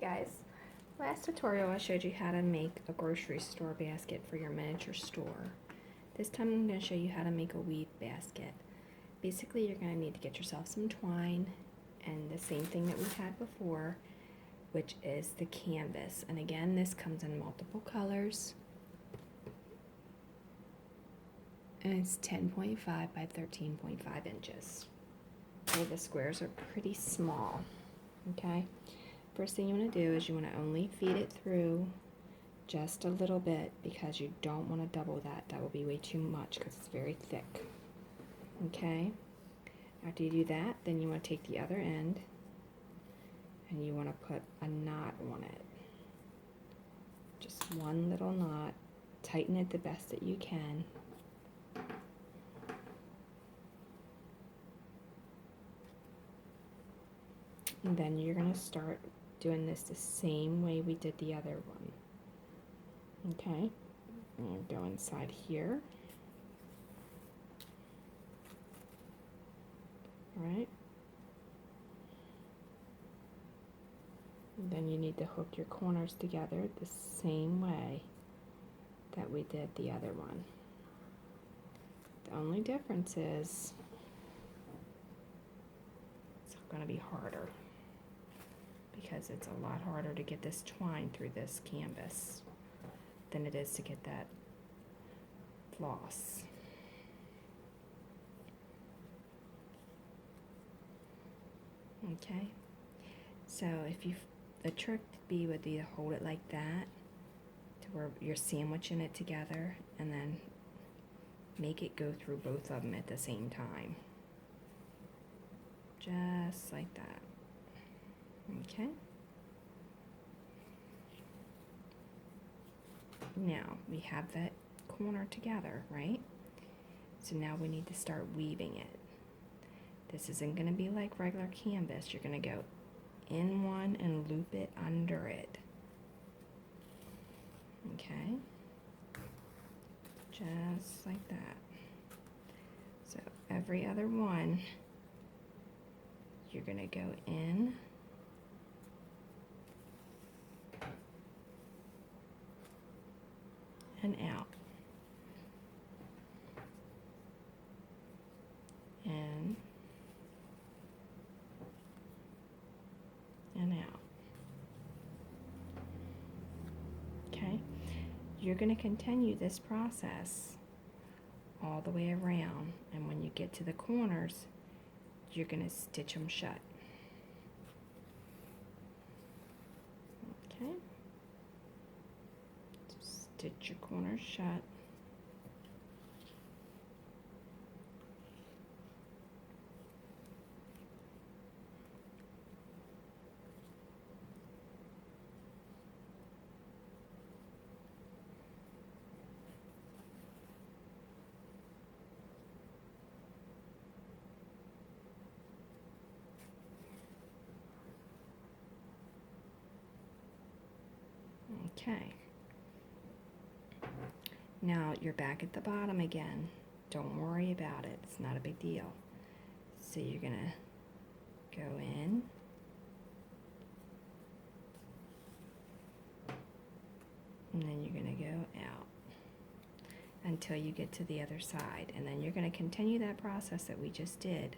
guys, last tutorial I showed you how to make a grocery store basket for your miniature store. This time I'm going to show you how to make a weave basket. Basically you're going to need to get yourself some twine and the same thing that we had before, which is the canvas. And again, this comes in multiple colors. And it's 10.5 by 13.5 inches. So the squares are pretty small, okay? First thing you want to do is you want to only feed it through just a little bit because you don't want to double that. That will be way too much because it's very thick, okay? After you do that, then you want to take the other end and you want to put a knot on it. Just one little knot. Tighten it the best that you can. And then you're going to start doing this the same way we did the other one. Okay? And go inside here. Alright? Then you need to hook your corners together the same way that we did the other one. The only difference is it's going to be harder because it's a lot harder to get this twine through this canvas than it is to get that floss. Okay, so the trick would be to hold it like that to where you're sandwiching it together and then make it go through both of them at the same time. Just like that. Okay. Now we have that corner together, right? So now we need to start weaving it. This isn't going to be like regular canvas. You're going to go in one and loop it under it. Okay? Just like that. So every other one, you're going to go in and out. In and out. Okay? You're going to continue this process all the way around, and when you get to the corners, you're going to stitch them shut. Okay? Stitch your corners shut. Okay. Now you're back at the bottom again. Don't worry about it. It's not a big deal. So you're going to go in. And then you're going to go out until you get to the other side. And then you're going to continue that process that we just did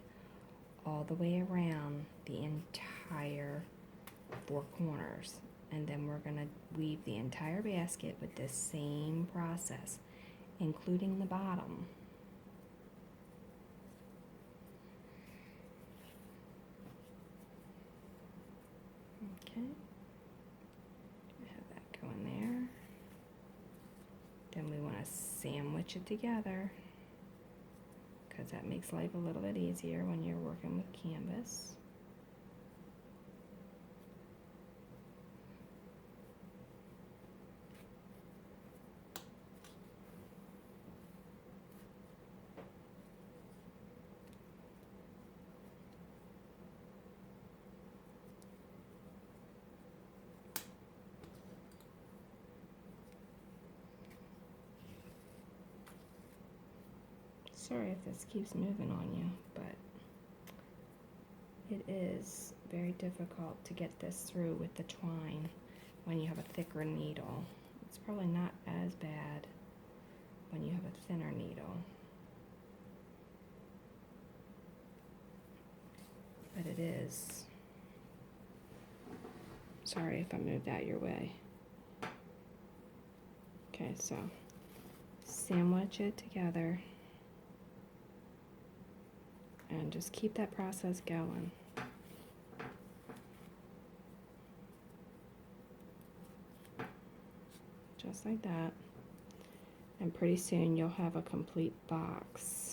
all the way around the entire four corners. And then we're going to weave the entire basket with this same process, including the bottom. Okay. Have that going there. Then we want to sandwich it together because that makes life a little bit easier when you're working with canvas. Sorry if this keeps moving on you, but it is very difficult to get this through with the twine when you have a thicker needle. It's probably not as bad when you have a thinner needle. But it is. Sorry if I moved out your way. Okay, so sandwich it together and just keep that process going. Just like that. And pretty soon you'll have a complete box.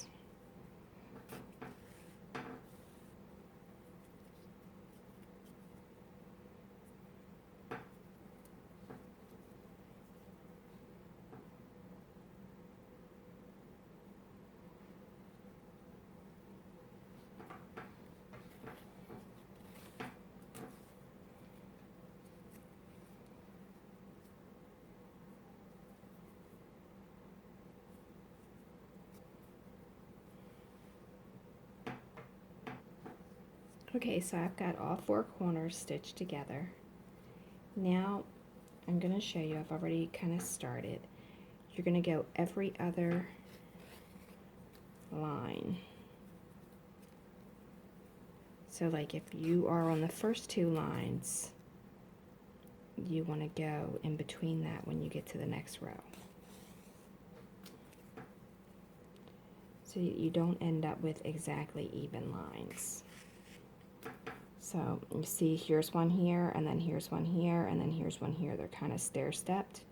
Okay, so I've got all 4 corners stitched together. Now I'm going to show you, I've already kind of started. You're going to go every other line. So like if you are on the first 2 lines, you want to go in between that when you get to the next row. So you don't end up with exactly even lines. So you see here's one here, and then here's one here, and then here's one here. They're kind of stair-stepped.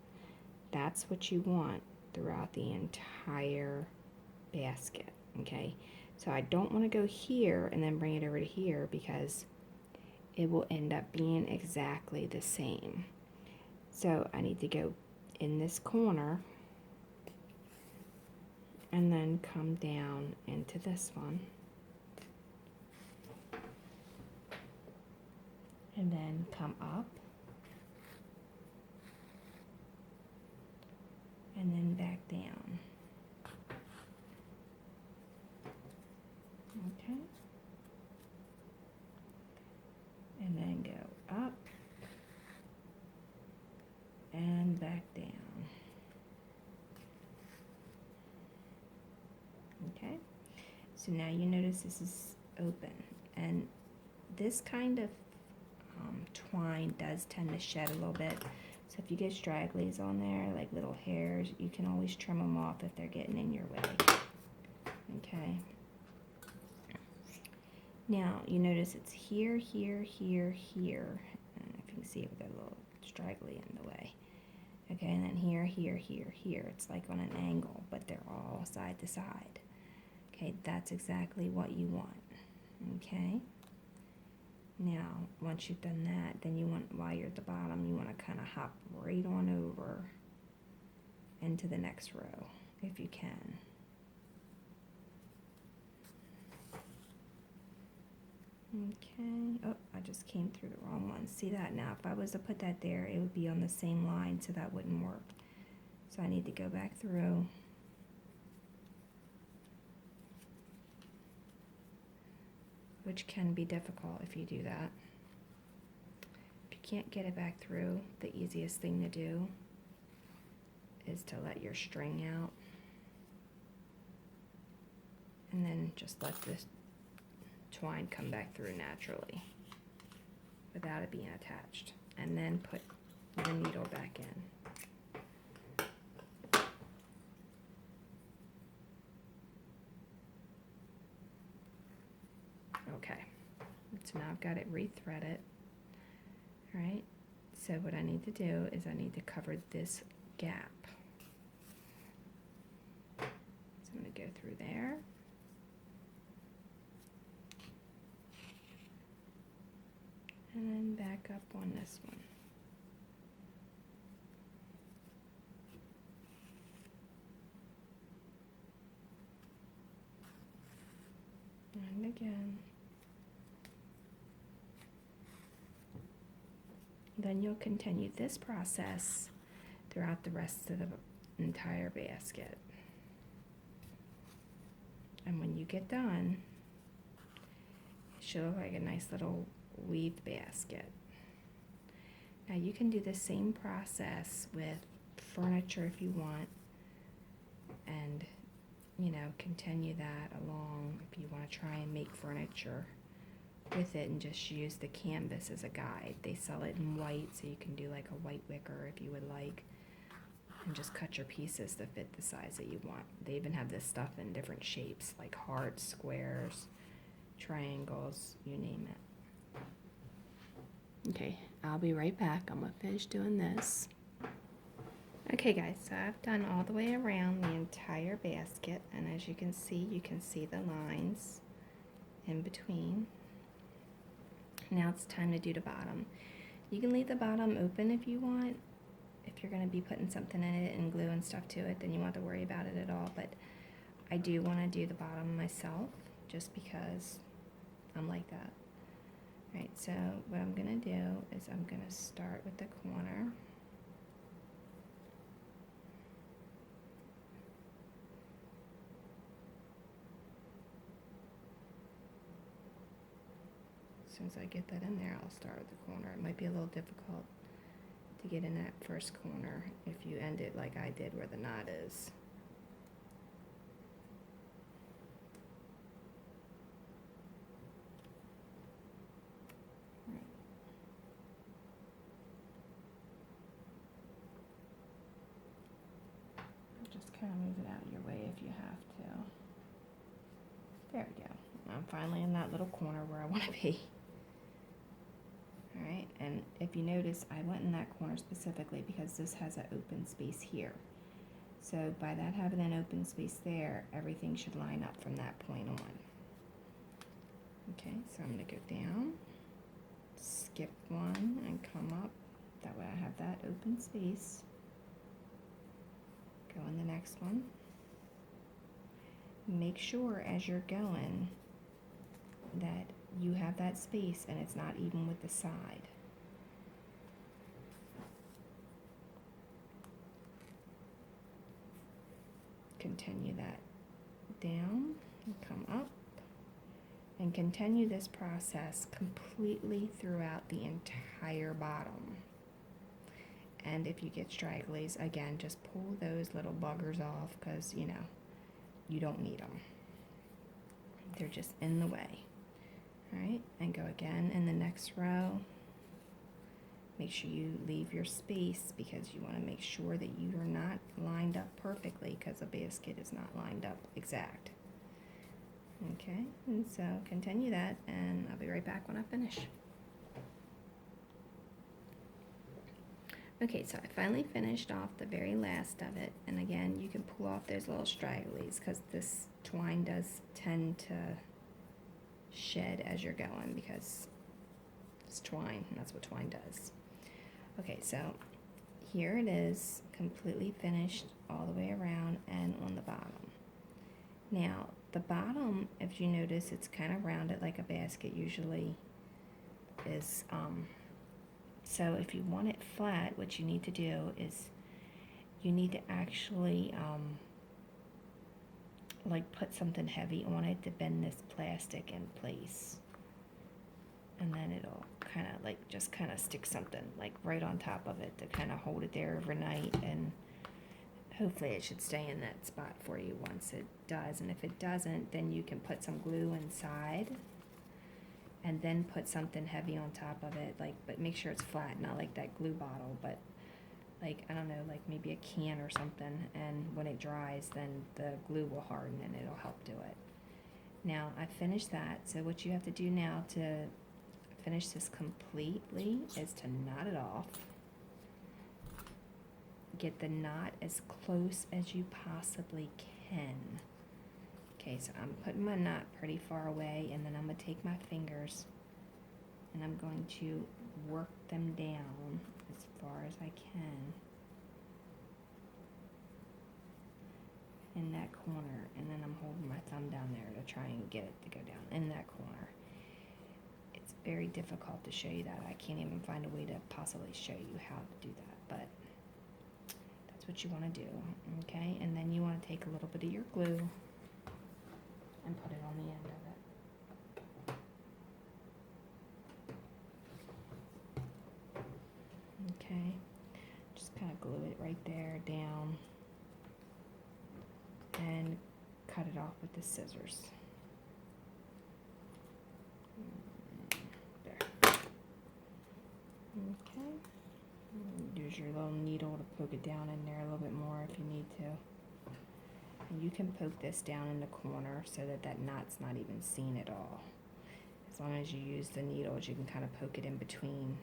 That's what you want throughout the entire basket, okay? So I don't want to go here and then bring it over to here because it will end up being exactly the same. So I need to go in this corner and then come down into this one. And then come up. And then back down. Okay. And then go up and back down. Okay. So now you notice this is open, and this kind of twine does tend to shed a little bit. So if you get stragglies on there, like little hairs, you can always trim them off if they're getting in your way. Okay. Now you notice it's here, here, here, here. And if you can see it with a little straggly in the way. Okay, and then here, here, here, here. It's like on an angle, but they're all side to side. Okay, that's exactly what you want. Okay. Now, once you've done that, then you want, while you're at the bottom, you want to kind of hop right on over into the next row, if you can. Okay, oh, I just came through the wrong one. See that? Now, if I was to put that there, it would be on the same line, so that wouldn't work. So I need to go back through. Which can be difficult if you do that. If you can't get it back through, the easiest thing to do is to let your string out and then just let this twine come back through naturally without it being attached, and then put the needle back in. Okay, so now I've got it re-threaded. All right, so what I need to do is I need to cover this gap. So I'm going to go through there. And then back up on this one. And again. Then you'll continue this process throughout the rest of the entire basket. And when you get done, it should look like a nice little weave basket. Now you can do the same process with furniture if you want, and you know, continue that along if you want to try and make furniture with it and just use the canvas as a guide. They sell it in white, so you can do like a white wicker if you would like, and just cut your pieces to fit the size that you want. They even have this stuff in different shapes, like hearts, squares, triangles, you name it. Okay, I'll be right back. I'm gonna finish doing this. Okay guys, so I've done all the way around the entire basket, and as you can see the lines in between. Now it's time to do the bottom. You can leave the bottom open if you want. If you're going to be putting something in it and glue and stuff to it, then you won't have to worry about it at all. But I do want to do the bottom myself, just because I'm like that. Alright, so what I'm going to do is I'm going to start with the corner. As soon as I get that in there, I'll start with the corner. It might be a little difficult to get in that first corner if you end it like I did where the knot is. Right. Just kind of move it out of your way if you have to. There we go. I'm finally in that little corner where I want to be. Alright, and if you notice, I went in that corner specifically because this has an open space here. So by that having an open space there, everything should line up from that point on. Okay, so I'm going to go down, skip one, and come up. That way I have that open space. Go in the next one. Make sure as you're going that you have that space and it's not even with the side. Continue that down and come up, and continue this process completely throughout the entire bottom. And if you get stragglies, again, just pull those little buggers off, because you know you don't need them. They're just in the way. Alright, and go again in the next row. Make sure you leave your space, because you want to make sure that you are not lined up perfectly, because a basket is not lined up exact. Okay, and so continue that, and I'll be right back when I finish. Okay, so I finally finished off the very last of it, and again, you can pull off those little stragglies, because this twine does tend to shed as you're going, because it's twine, and that's what twine does. Okay, so here it is, completely finished all the way around and on the bottom. Now, the bottom, if you notice, it's kind of rounded like a basket usually is. So if you want it flat, what you need to do is you need to actually like put something heavy on it to bend this plastic in place, and then it'll kind of like just kind of stick something like right on top of it to kind of hold it there overnight, and hopefully it should stay in that spot for you once it does. And if it doesn't, then you can put some glue inside and then put something heavy on top of it, like, but make sure it's flat, not like that glue bottle, but like, I don't know, like maybe a can or something, and when it dries, then the glue will harden and it'll help do it. Now, I finished that, so what you have to do now to finish this completely is to knot it off. Get the knot as close as you possibly can. Okay, so I'm putting my knot pretty far away, and then I'm going to take my fingers and I'm going to work them down as far as I can in that corner, and then I'm holding my thumb down there to try and get it to go down in that corner. It's very difficult to show you that. I can't even find a way to possibly show you how to do that, but that's what you want to do, okay? And then you want to take a little bit of your glue and put it on the end of it. glue it right there down and cut it off with the scissors. There. Okay. Use your little needle to poke it down in there a little bit more if you need to. And you can poke this down in the corner so that that knot's not even seen at all. As long as you use the needles, you can kind of poke it in between.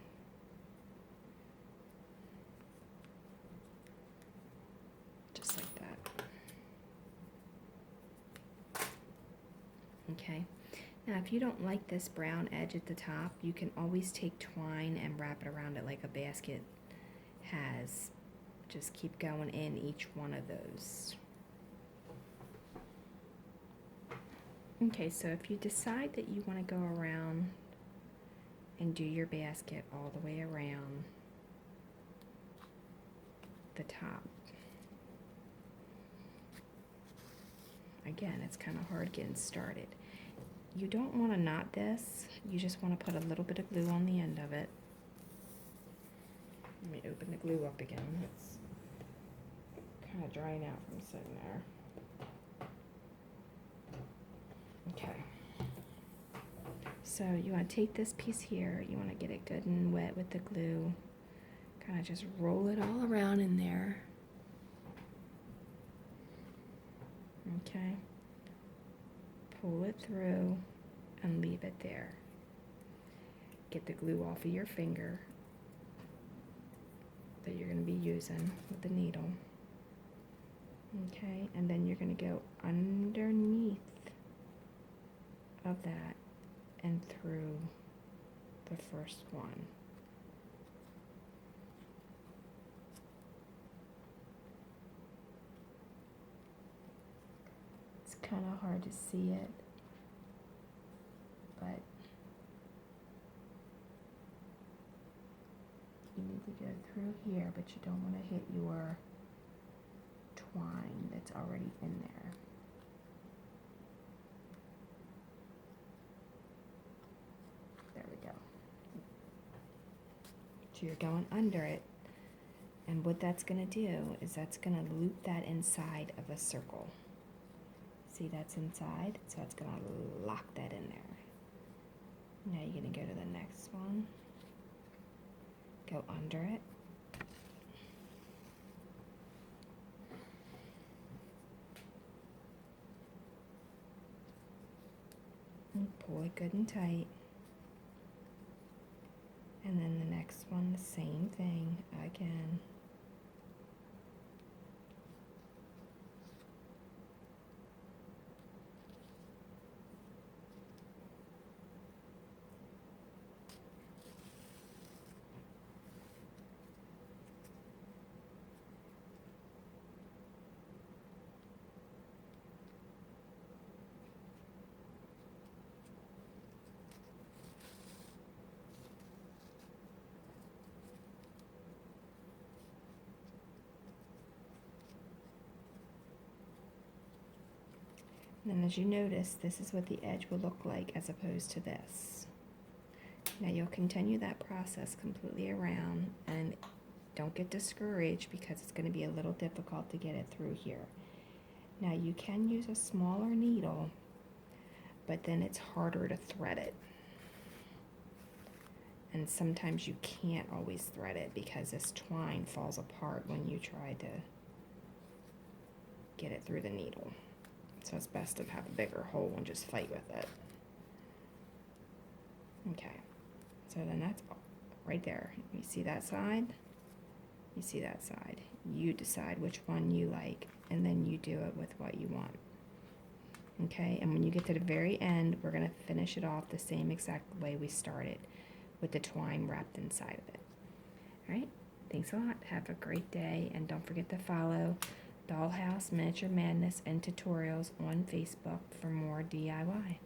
Just like that. Okay. Now if you don't like this brown edge at the top, you can always take twine and wrap it around it like a basket has. Just keep going in each one of those. Okay, so if you decide that you want to go around and do your basket all the way around the top, again, it's kind of hard getting started. You don't want to knot this, you just want to put a little bit of glue on the end of it. Let me open the glue up again. It's kind of drying out from sitting there. Okay. So you want to take this piece here, you want to get it good and wet with the glue. Kind of just roll it all around in there. Okay. Pull it through and leave it there. Get the glue off of your finger that you're going to be using with the needle. Okay, and then you're going to go underneath of that and through the first one. It's kind of hard to see it, but you need to go through here, but you don't want to hit your twine that's already in there. There we go. So you're going under it, and what that's going to do is that's going to loop that inside of a circle. See, that's inside, so it's going to lock that in there. Now you're going to go to the next one, go under it, and pull it good and tight. And then the next one, the same thing again. And as you notice, this is what the edge will look like as opposed to this. Now you'll continue that process completely around, and don't get discouraged because it's going to be a little difficult to get it through here. Now you can use a smaller needle, but then it's harder to thread it. And sometimes you can't always thread it because this twine falls apart when you try to get it through the needle. So it's best to have a bigger hole and just fight with it. Okay, so then that's right there. You see that side? You see that side. You decide which one you like, and then you do it with what you want. Okay, and when you get to the very end, we're going to finish it off the same exact way we started, with the twine wrapped inside of it. All right, thanks a lot. Have a great day, and don't forget to follow Dollhouse Miniature Madness and Tutorials on Facebook for more DIY.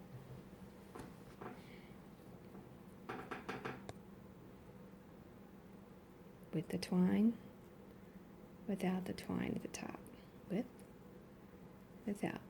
With the twine, without the twine at the top. With, without.